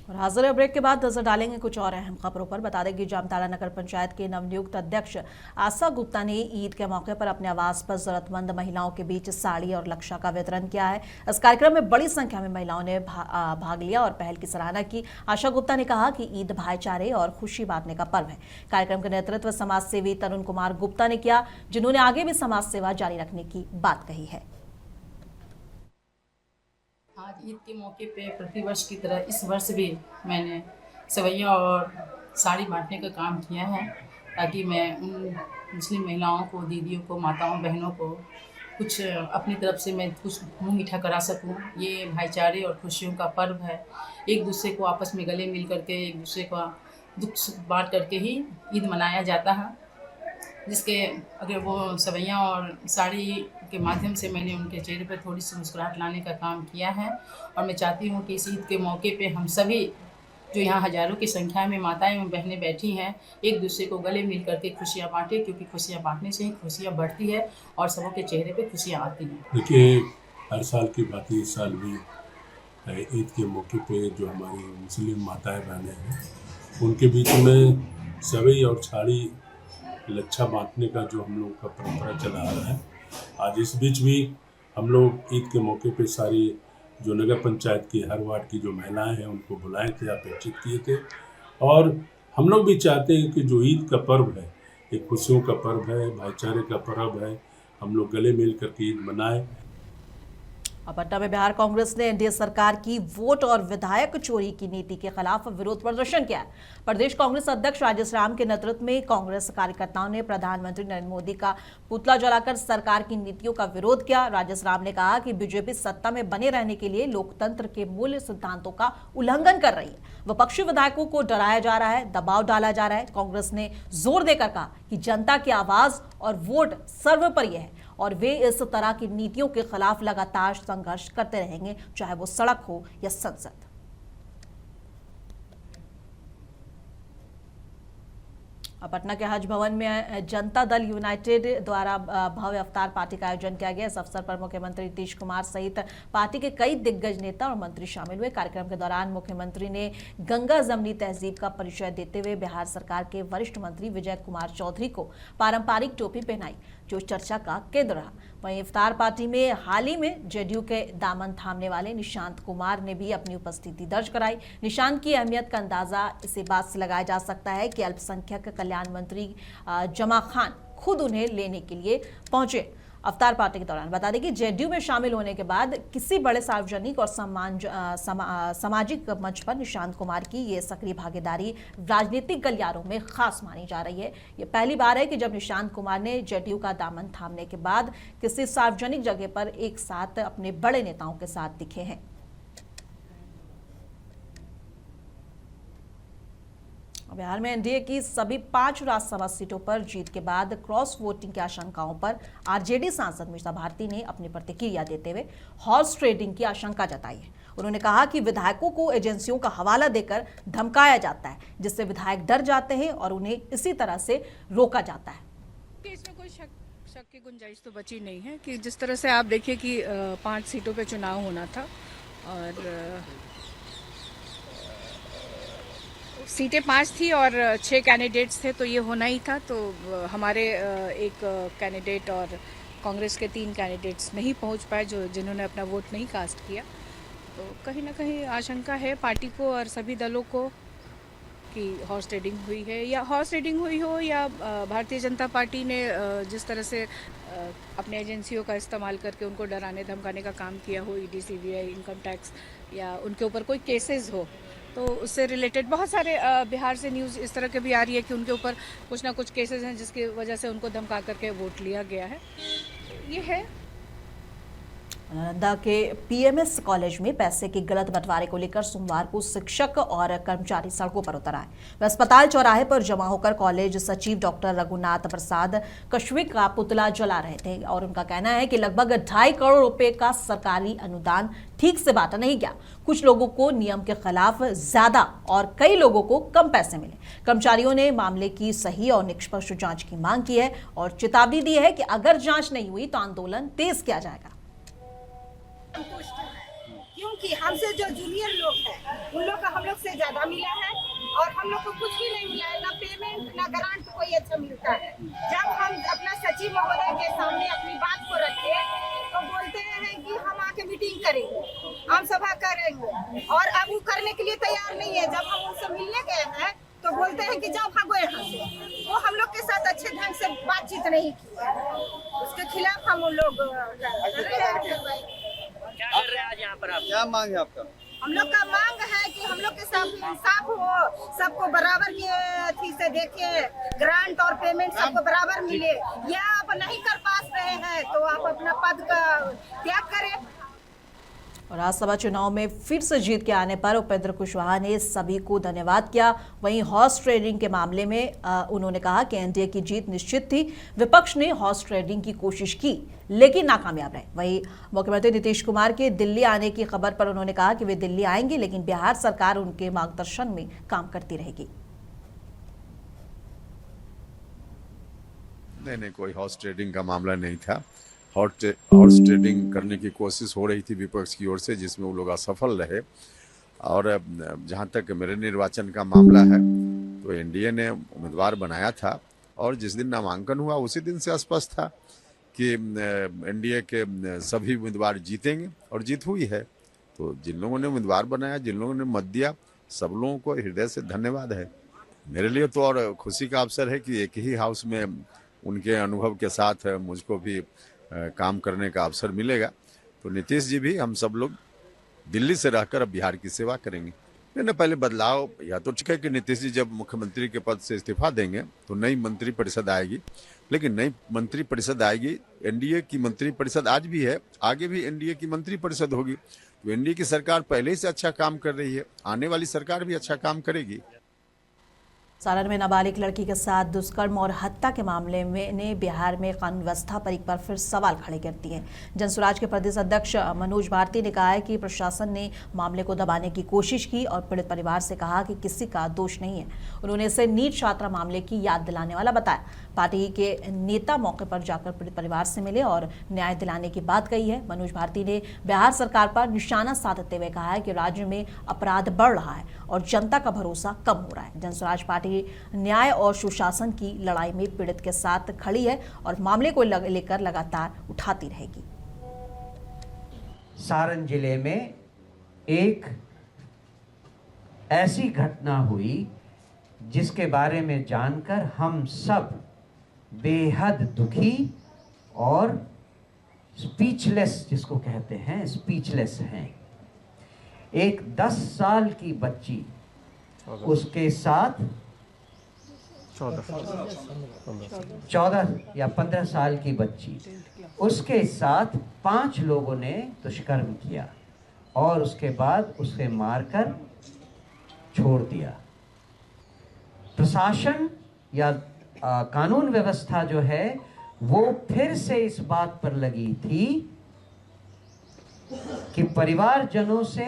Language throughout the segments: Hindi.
और हाजिर ब्रेक के बाद नजर डालेंगे कुछ और अहम खबरों पर। बता दें कि जामताड़ा नगर पंचायत के नवनियुक्त अध्यक्ष आशा गुप्ता ने ईद के मौके पर अपने आवास पर जरूरतमंद महिलाओं के बीच साड़ी और लक्षा का वितरण किया है। इस कार्यक्रम में बड़ी संख्या में महिलाओं ने भाग लिया और पहल की सराहना की। आशा गुप्ता ने कहा कि ईद भाईचारे और खुशी बांटने का पर्व है। कार्यक्रम का नेतृत्व समाज सेवी तरुण कुमार गुप्ता ने किया, जिन्होंने आगे भी समाज सेवा जारी रखने की बात कही है। आज ईद के मौके पे प्रतिवर्ष की तरह इस वर्ष भी मैंने सेवइयाँ और साड़ी बांटने का काम किया है, ताकि मैं उन मुस्लिम महिलाओं को, दीदियों को, माताओं, बहनों को कुछ अपनी तरफ से मैं कुछ मुँह मीठा करा सकूं। ये भाईचारे और खुशियों का पर्व है। एक दूसरे को आपस में गले मिल करके, एक दूसरे का दुख सुख बांट करके ही ईद मनाया जाता है। जिसके अगर वो सेवइयाँ और साड़ी के माध्यम से मैंने उनके चेहरे पर थोड़ी सी मुस्कुराहट लाने का काम किया है। और मैं चाहती हूँ कि इस ईद के मौके पे हम सभी जो यहाँ हज़ारों की संख्या में माताएं एवं बहनें बैठी हैं, एक दूसरे को गले मिल करके खुशियाँ बांटें, क्योंकि खुशियाँ बांटने से ही खुशियाँ बढ़ती है और सबों के चेहरे पे खुशियाँ आती हैं। देखिए, हर साल की बात इस साल भी ईद के मौके पे जो हमारी मुस्लिम माताएं बहनें हैं, उनके बीच में सेवई और साड़ी लच्छा बांटने का जो हम लोग का परंपरा चला आ रहा है। आज इस बीच भी हम लोग ईद के मौके पे सारी जो नगर पंचायत की हर वार्ड की जो महिलाएं हैं उनको बुलाए थे, अपेक्षित किए थे। और हम लोग भी चाहते हैं कि जो ईद का पर्व है, एक खुशियों का पर्व है, भाईचारे का पर्व है, हम लोग गले मिल करके ईद मनाएं। अब पटना में बिहार कांग्रेस ने एनडीए सरकार की वोट और विधायक चोरी की नीति के खिलाफ विरोध प्रदर्शन किया। प्रदेश कांग्रेस अध्यक्ष राजेश राम के नेतृत्व में कांग्रेस कार्यकर्ताओं ने प्रधानमंत्री नरेंद्र मोदी का पुतला जलाकर सरकार की नीतियों का विरोध किया। राजेश राम ने कहा कि बीजेपी सत्ता में बने रहने के लिए लोकतंत्र के मूल सिद्धांतों का उल्लंघन कर रही है। विपक्षी विधायकों को डराया जा रहा है, दबाव डाला जा रहा है। कांग्रेस ने जोर देकर कहा कि जनता की आवाज और वोट सर्वोपरि है और वे इस तरह की नीतियों के खिलाफ लगातार संघर्ष करते रहेंगे, चाहे वो सड़क हो या संसद। पटना के हज भवन में जनता दल यूनाइटेड द्वारा भव्य अफ्तार पार्टी का आयोजन किया गया। इस अवसर पर मुख्यमंत्री नीतीश कुमार सहित पार्टी के कई दिग्गज नेता और मंत्री शामिल हुए। कार्यक्रम के दौरान मुख्यमंत्री ने गंगा जमनी तहजीब का परिचय देते हुए बिहार सरकार के वरिष्ठ मंत्री विजय कुमार चौधरी को पारंपरिक टोपी पहनाई, जो चर्चा का केंद्र रहा। वहीं इफ्तार पार्टी में हाल ही में जेडीयू के दामन थामने वाले निशांत कुमार ने भी अपनी उपस्थिति दर्ज कराई। निशांत की अहमियत का अंदाजा इसी बात से लगाया जा सकता है कि अल्पसंख्यक कल्याण मंत्री जमा खान खुद उन्हें लेने के लिए पहुंचे अफ्तार पार्टी के दौरान। बता दें कि जेडीयू में शामिल होने के बाद किसी बड़े सार्वजनिक और सामाजिक मंच पर निशांत कुमार की ये सक्रिय भागीदारी राजनीतिक गलियारों में खास मानी जा रही है। ये पहली बार है कि जब निशांत कुमार ने जेडीयू का दामन थामने के बाद किसी सार्वजनिक जगह पर एक साथ अपने बड़े नेताओं के साथ दिखे हैं। बिहार में एनडीए की सभी 5 राज्यसभा सीटों पर जीत के बाद क्रॉस वोटिंग की आशंकाओं पर आरजेडी सांसद मीसा भारती ने अपनी प्रतिक्रिया देते हुए हॉर्स ट्रेडिंग की आशंका जताई है। उन्होंने कहा कि विधायकों को एजेंसियों का हवाला देकर धमकाया जाता है, जिससे विधायक डर जाते हैं और उन्हें इसी तरह से रोका जाता है। इसमें कोई शक की गुंजाइश तो बची नहीं है कि जिस तरह से आप देखिए कि 5 सीटों पे चुनाव होना था और सीटें 5 थी और 6 कैंडिडेट्स थे, तो ये होना ही था। तो हमारे एक कैंडिडेट और कांग्रेस के 3 कैंडिडेट्स नहीं पहुंच पाए, जिन्होंने अपना वोट नहीं कास्ट किया। तो कहीं ना कहीं आशंका है पार्टी को और सभी दलों को कि हॉर्स ट्रेडिंग हुई है, या हॉर्स ट्रेडिंग हुई हो या भारतीय जनता पार्टी ने जिस तरह से अपने एजेंसियों का इस्तेमाल करके उनको डराने धमकाने का काम किया हो, ईडी, सीबीआई, इनकम टैक्स, या उनके ऊपर कोई केसेस हो, तो उससे रिलेटेड बहुत सारे बिहार से न्यूज़ इस तरह के भी आ रही है कि उनके ऊपर कुछ ना कुछ केसेस हैं जिसकी वजह से उनको धमका करके वोट लिया गया है। ये है नालंदा के पीएमएस कॉलेज में पैसे के गलत बंटवारे को लेकर सोमवार को शिक्षक और कर्मचारी सड़कों पर उतर आए। वे अस्पताल चौराहे पर जमा होकर कॉलेज सचिव डॉक्टर रघुनाथ प्रसाद कश्यप का पुतला जला रहे थे और उनका कहना है कि लगभग 2.5 करोड़ रुपए का सरकारी अनुदान ठीक से बांटा नहीं गया। कुछ लोगों को नियम के खिलाफ ज्यादा और कई लोगों को कम पैसे मिले। कर्मचारियों ने मामले की सही और निष्पक्ष जांच की मांग की है और चेतावनी दी है कि अगर जांच नहीं हुई तो आंदोलन तेज किया जाएगा। क्योंकि हमसे जो जूनियर लोग हैं उन लोग का हम लोग लोग से ज़्यादा मिला है और हम लोग को कुछ भी नहीं मिला है, ना पेमेंट ना ग्रांट कोई अच्छा मिलता है। जब हम अपना सचिव महोदय के सामने अपनी बात को रखे तो बोलते हैं कि हम आके मीटिंग करेंगे, आम सभा करेंगे, और अब वो करने के लिए तैयार नहीं है। जब हम उनसे मिलने गए हैं तो बोलते हैं कि जाओ भागो यहाँ से। वो हम लोग के साथ अच्छे ढंग से बातचीत नहीं की है, उसके खिलाफ हम लोग कर रहे हैं। क्या कर रहे हैं आज यहाँ पर आप? क्या मांग है आपका? हम लोग का मांग है कि हम लोग के साथ इंसाफ हो, सबको बराबर के अथी से देखे, ग्रांट और पेमेंट सबको बराबर मिले। या आप नहीं कर पास रहे हैं तो आप अपना पद का त्याग करें। और राज्यसभा चुनाव में फिर से जीत के आने पर उपेंद्र कुशवाहा ने सभी को धन्यवाद किया। वहीं हॉर्स ट्रेडिंग के मामले में उन्होंने कहा कि एनडीए की जीत निश्चित थी। विपक्ष ने हॉर्स ट्रेडिंग की कोशिश की लेकिन नाकामयाब रहे। वहीं मुख्यमंत्री नीतीश कुमार के दिल्ली आने की खबर पर उन्होंने कहा कि वे दिल्ली आएंगे लेकिन बिहार सरकार उनके मार्गदर्शन में काम करती रहेगी। नहीं, कोई हॉर्स ट्रेडिंग का मामला नहीं था। हॉर्स ट्रेडिंग करने की कोशिश हो रही थी विपक्ष की ओर से, जिसमें वो लोग असफल रहे। और जहाँ तक मेरे निर्वाचन का मामला है तो एनडीए ने उम्मीदवार बनाया था और जिस दिन नामांकन हुआ उसी दिन से स्पष्ट था कि एनडीए के सभी उम्मीदवार जीतेंगे और जीत हुई है। तो जिन लोगों ने उम्मीदवार बनाया, जिन लोगों ने मत दिया, सब लोगों को हृदय से धन्यवाद है। मेरे लिए तो और खुशी का अवसर है कि एक ही हाउस में उनके अनुभव के साथ मुझको भी काम करने का अवसर मिलेगा। तो नीतीश जी भी, हम सब लोग दिल्ली से रहकर अब बिहार की सेवा करेंगे। मैंने पहले बदलाव, या तो ठीक है कि नीतीश जी जब मुख्यमंत्री के पद से इस्तीफा देंगे तो नई मंत्रिपरिषद आएगी, लेकिन नई मंत्रिपरिषद आएगी, एनडीए की मंत्रिपरिषद आज भी है, आगे भी एनडीए की मंत्रिपरिषद होगी। तो एनडीए की सरकार पहले ही से अच्छा काम कर रही है, आने वाली सरकार भी अच्छा काम करेगी। सारण में नाबालिग लड़की के साथ दुष्कर्म और हत्या के मामले में ने बिहार में कानून व्यवस्था पर एक बार फिर सवाल खड़े कर दिए हैं। जनसुराज के प्रदेश अध्यक्ष मनोज भारती ने कहा है कि प्रशासन ने मामले को दबाने की कोशिश की और पीड़ित परिवार से कहा कि किसी का दोष नहीं है। उन्होंने इसे नीट छात्रा मामले की याद दिलाने वाला बताया। पार्टी के नेता मौके पर जाकर पीड़ित परिवार से मिले और न्याय दिलाने की बात कही है। मनोज भारती ने बिहार सरकार पर निशाना साधते हुए कहा है कि राज्य में अपराध बढ़ रहा है और जनता का भरोसा कम हो रहा है। जनसुराज पार्टी न्याय और सुशासन की लड़ाई में पीड़ित के साथ खड़ी है और मामले को लेकर लगातार उठाती रहेगी। सारण जिले में एक ऐसी घटना हुई जिसके बारे में जानकर हम सब बेहद दुखी और स्पीचलेस, जिसको कहते हैं स्पीचलेस हैं। एक 10 साल की बच्ची, उसके साथ 14 या 15 साल की बच्ची, उसके साथ 5 लोगों ने दुष्कर्म किया और उसके बाद उसे मारकर छोड़ दिया। प्रशासन या कानून व्यवस्था जो है वो फिर से इस बात पर लगी थी कि परिवारजनों से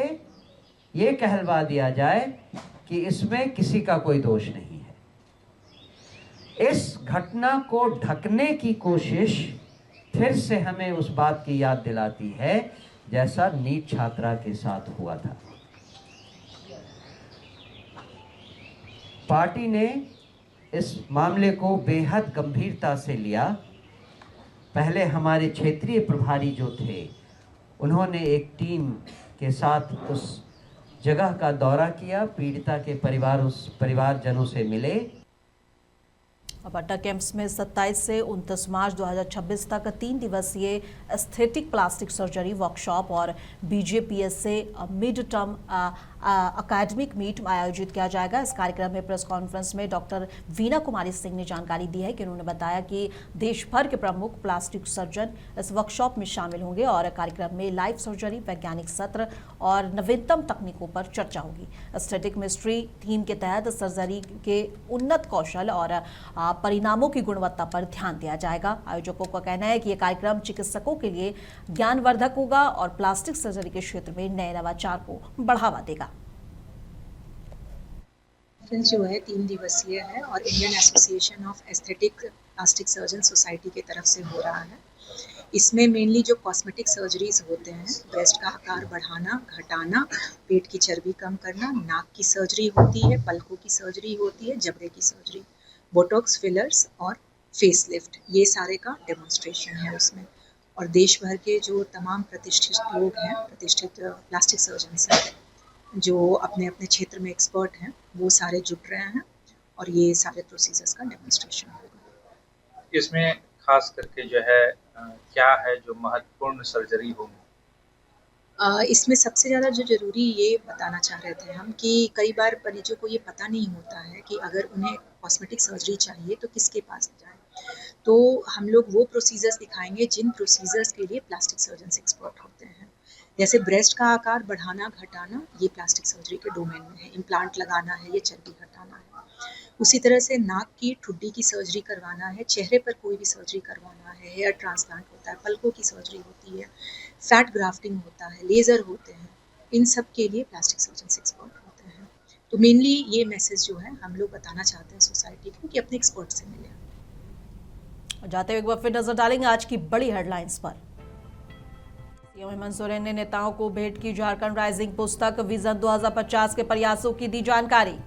ये कहलवा दिया जाए कि इसमें किसी का कोई दोष नहीं है। इस घटना को ढकने की कोशिश फिर से हमें उस बात की याद दिलाती है जैसा नीट छात्रा के साथ हुआ था। पार्टी ने इस मामले को बेहद गंभीरता से लिया। पहले हमारे क्षेत्रीय प्रभारी जो थे उन्होंने एक टीम के साथ उस जगह का दौरा किया, पीड़िता के परिवारजनों से मिले। पटना कैंप्स में 27 से 29 मार्च 2026 तक 3 दिवसीय एस्थेटिक प्लास्टिक सर्जरी वर्कशॉप और बीजेपीएस से मिड टर्म अकेडमिक मीट आयोजित किया जाएगा। इस कार्यक्रम में प्रेस कॉन्फ्रेंस में डॉक्टर वीना कुमारी सिंह ने जानकारी दी है कि उन्होंने बताया कि देश भर के प्रमुख प्लास्टिक सर्जन इस वर्कशॉप में शामिल होंगे और कार्यक्रम में लाइव सर्जरी, वैज्ञानिक सत्र और नवीनतम तकनीकों पर चर्चा होगी। एस्थेटिक मिस्ट्री थीम के तहत सर्जरी के उन्नत कौशल और परिणामों की गुणवत्ता पर ध्यान दिया जाएगा। आयोजकों का कहना है कि यह कार्यक्रम चिकित्सकों के लिए ज्ञानवर्धक होगा और प्लास्टिक सर्जरी के क्षेत्र में नए नवाचार को बढ़ावा देगा। जो है 3 दिवसीय है और Indian association of aesthetic plastic surgeon society की तरफ से हो रहा है। इसमें मेनली जो कॉस्मेटिक सर्जरीज होते हैं, ब्रेस्ट का आकार बढ़ाना, घटाना, पेट की चर्बी कम करना, नाक की सर्जरी होती है, पलकों की सर्जरी होती है, जबड़े की सर्जरी, बोटॉक्स, फिलर्स और फेस लिफ्ट, ये सारे का डेमोन्स्ट्रेशन है उसमें। और देश भर के जो तमाम प्रतिष्ठित लोग हैं, प्रतिष्ठित प्लास्टिक सर्जन्स हैं, जो अपने अपने क्षेत्र में एक्सपर्ट हैं, वो सारे जुट रहे हैं और ये सारे प्रोसीजर्स का डेमोन्स्ट्रेशन होगा। इसमें खास करके जो है क्या है जो महत्वपूर्ण सर्जरी होगी? इसमें सबसे ज़्यादा जो ज़रूरी ये बताना चाह रहे थे हम कि कई बार मरीजों को ये पता नहीं होता है कि अगर उन्हें कॉस्मेटिक सर्जरी चाहिए तो किसके पास जाएं। तो हम लोग वो प्रोसीजर्स दिखाएंगे जिन प्रोसीजर्स के लिए प्लास्टिक सर्जन्स एक्सपर्ट होते हैं। जैसे ब्रेस्ट का आकार बढ़ाना, घटाना, ये प्लास्टिक सर्जरी के डोमेन में है। इम्प्लांट लगाना है, ये चर्बी घटाना है। उसी तरह से नाक की ठुड्डी की सर्जरी करवाना है, चेहरे पर कोई भी सर्जरी करवाना है, हेयर ट्रांसप्लांट होता है, पलकों की सर्जरी होती है, फैट ग्राफ्टिंग होता है, लेज़र होते हैं, इन सब के लिए प्लास्टिक सर्जन एक्सपर्ट होते हैं। तो मेनली ये मैसेज जो है हम लोग बताना चाहते हैं सोसाइटी को कि अपने एक्सपर्ट से मिलें। जाते हुए एक बार फिर नजर डालेंगे आज की बड़ी हेडलाइंस पर। सीएम हेमंत सोरेन ने नेताओं को भेंट की झारखंड राइजिंग पुस्तक, विजन 2050 के प्रयासों की दी जानकारी।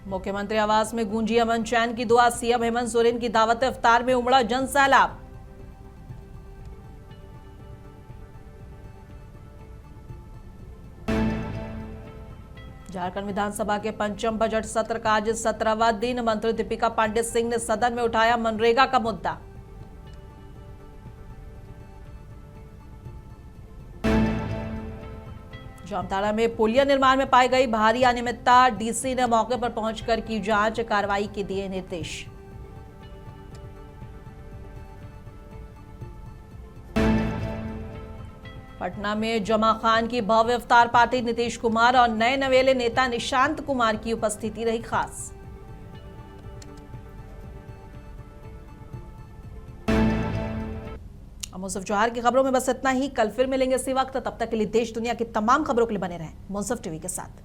मुख्यमंत्री आवास में गूंजी अमन चैन की दुआ, सीएम हेमंत सोरेन की दावत इफ्तार में उमड़ा जन सैलाब। झारखंड विधानसभा के पंचम बजट सत्र का आज 17वां दिन, मंत्री दीपिका पांडे सिंह ने सदन में उठाया मनरेगा का मुद्दा। जामताड़ा में पुलिया निर्माण में पाई गई भारी अनियमितता, डीसी ने मौके पर पहुंचकर की जांच, कार्रवाई के दिए निर्देश। पटना में जमा खान की भव्य इफ्तार पार्टी, नीतीश कुमार और नए नवेले नेता निशांत कुमार की उपस्थिति रही खास। मुंसफ जोहर की खबरों में बस इतना ही। कल फिर मिलेंगे इसी वक्त, तब तक के लिए देश दुनिया की तमाम खबरों के लिए बने रहें मुंसफ टीवी के साथ।